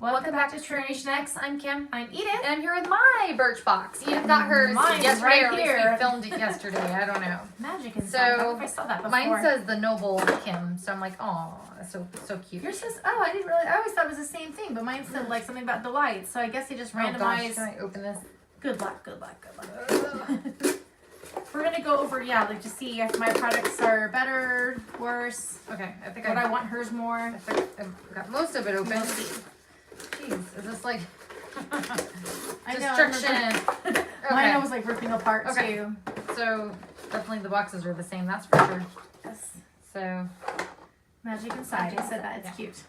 Welcome back to Trinity Next. I'm Kim. I'm Edith. And I'm here with my Birchbox. Edith got hers yesterday, right or at least here. we filmed it yesterday. I don't know. Magic inside. So, I don't know if I saw that before. Mine says the Noble Kim, so I'm like, oh, that's so cute. Yours says, oh, I didn't really, I always thought it was the same thing, but mine said like something about delight. So I guess he just randomized. Oh gosh, can I open this? Good luck, good luck, good luck. We're gonna go over, like to see if my products are better, worse. Okay, I think I want hers more. I think I've got most of it open. We'll see. Jeez, is this like I destruction? know. Mine was like ripping apart too. So definitely the boxes are the same, that's for sure. Yes. So Magic inside. I said that. It's cute.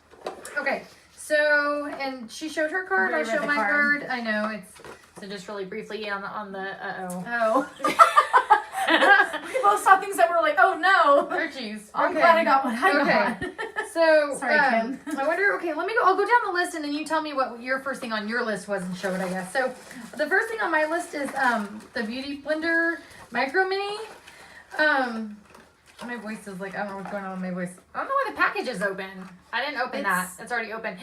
Okay. So, and she showed her card. Really I showed my card. card. I know it's so just really briefly on the Oh. We both saw things that were like, oh no. Oh jeez. I'm glad I got what I got. So sorry, Kim. I wonder. Okay, let me go. I'll go down the list and then you tell me what your first thing on your list was and show it. I guess. So, the first thing on my list is the Beauty Blender Micro Mini. My voice is like, I don't know what's going on with my voice. I don't know why the package is open. I didn't open that. It's already open.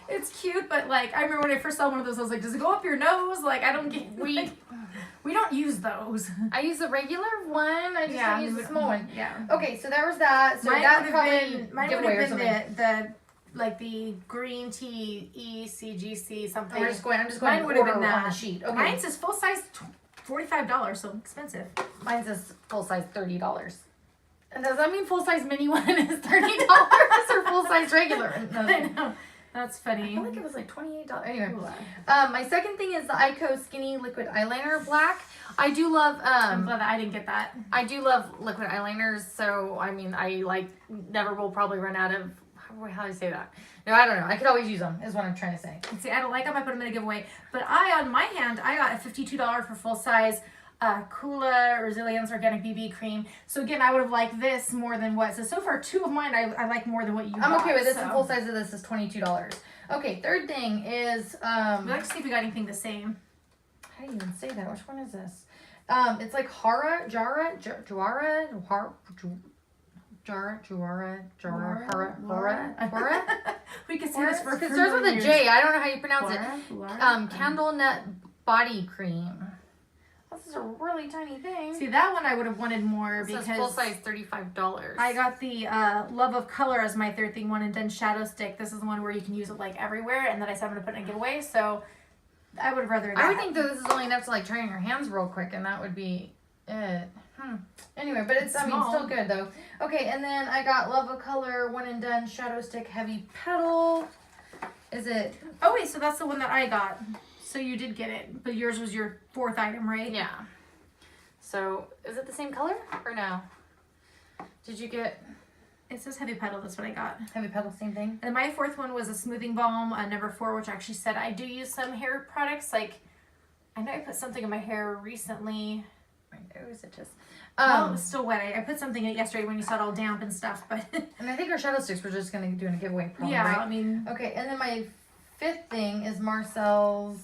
It's cute, but like I remember when I first saw one of those, I was like, does it go up your nose? Like I don't get we don't use those. I use the regular one. I just don't use the small one. Yeah. Okay, so there was that. So mine that would probably have been the like the green tea ECGC something. I'm just going Mine to would have order been that. on the sheet. Okay. Mine says full size $45, so expensive. Mine says full size $30. And does that mean full size mini one is $30 or full size regular? I know. That's funny. I feel like it was like $28. Anyway, my second thing is the Ico Skinny Liquid Eyeliner Black. I do love. I'm glad that I didn't get that. I do love liquid eyeliners, so I mean, I like never will probably run out of. How do I say that? No, I don't know. I could always use them. Is what I'm trying to say. See, I don't like them. I put them in a giveaway. But on my hand, I got a $52 for full size. Kula Resilience Organic BB Cream. So again, I would have liked this more than what. So far, two of mine I like more than what you got. I'm okay with this. The full size of this is $22. Okay, third thing is we'd like to see if we got anything the same. How do you even say that? Which one is this? It's like Jara. We could say this for it starts with a J. I don't know how you pronounce it. Candle Nut Body Cream. This is a really tiny thing. See, that one I would have wanted more because full size $35. I got the Love of Color as my third thing, one and done shadow stick. This is the one where you can use it like everywhere, and then I said I'm gonna put it in a giveaway. So I would have rather. I would think that this is only enough to like try on your hands real quick, and that would be it. Anyway, but it's still good though. Okay, and then I got Love of Color one and done shadow stick heavy petal. Is it? Oh wait, so that's the one that I got. So you did get it, but yours was your fourth item, right? Yeah. So, is it the same color or no? Did you get... It says heavy petal, that's what I got. Heavy petal, same thing? And my fourth one was a smoothing balm, number 4, which actually said I do use some hair products. Like, I know I put something in my hair recently. My nose itches. Well, it was still wet. I put something in it yesterday when you saw it all damp and stuff, but... And I think our shadow sticks we're just going to do in a giveaway probably, yeah, right? I mean... Okay, and then my fifth thing is Marcel's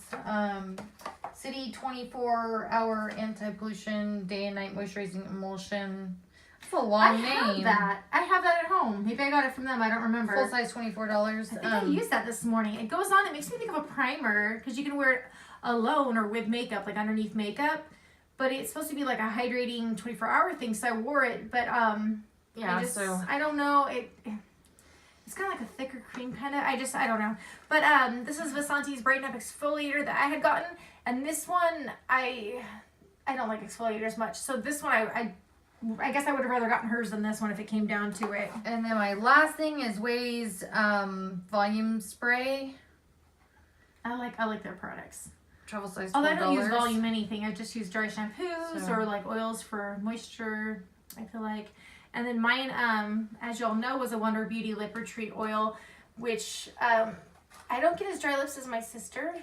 City 24-hour anti-pollution day and night moisturizing emulsion. That's a long name. I have that at home. Maybe I got it from them. I don't remember. Full size $24. I think I used that this morning. It goes on. It makes me think of a primer because you can wear it alone or with makeup, like underneath makeup. But it's supposed to be like a hydrating 24-hour thing, so I wore it. But yeah, I don't know. It's kind of like a thicker cream, kind of. I don't know. But this is Vasanti's Brighten Up Exfoliator that I had gotten. And this one, I don't like exfoliators much. So this one, I guess I would have rather gotten hers than this one if it came down to it. And then my last thing is Way's volume spray. I like their products. Travel size $4. Oh, I don't use volume anything. I just use dry shampoos or like oils for moisture, I feel like. And then mine, as y'all know, was a Wonder Beauty Lip Retreat Oil, which I don't get as dry lips as my sister.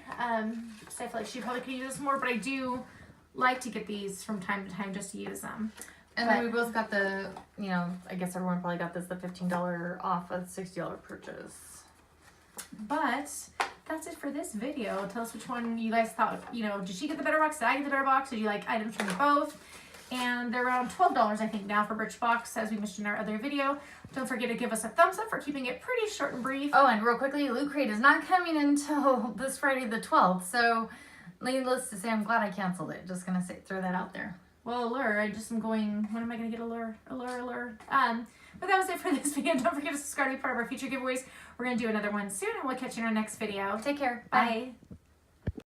So I feel like she probably could use this more, but I do like to get these from time to time just to use them. And then we both got the, I guess everyone probably got this, the $15 off a $60 purchase. But that's it for this video. Tell us which one you guys thought, did she get the better box? Did I get the better box? Did you like items from both? And they're around $12, I think, now for Birchbox, as we mentioned in our other video. Don't forget to give us a thumbs up for keeping it pretty short and brief. Oh, and real quickly, Loot Crate is not coming until this Friday the 12th. So, needless to say, I'm glad I canceled it. Just gonna throw that out there. Well, Allure, I just am going, when am I going to get Allure? But that was it for this video. Don't forget to subscribe to be part of our future giveaways. We're going to do another one soon, and we'll catch you in our next video. Take care. Bye. Bye.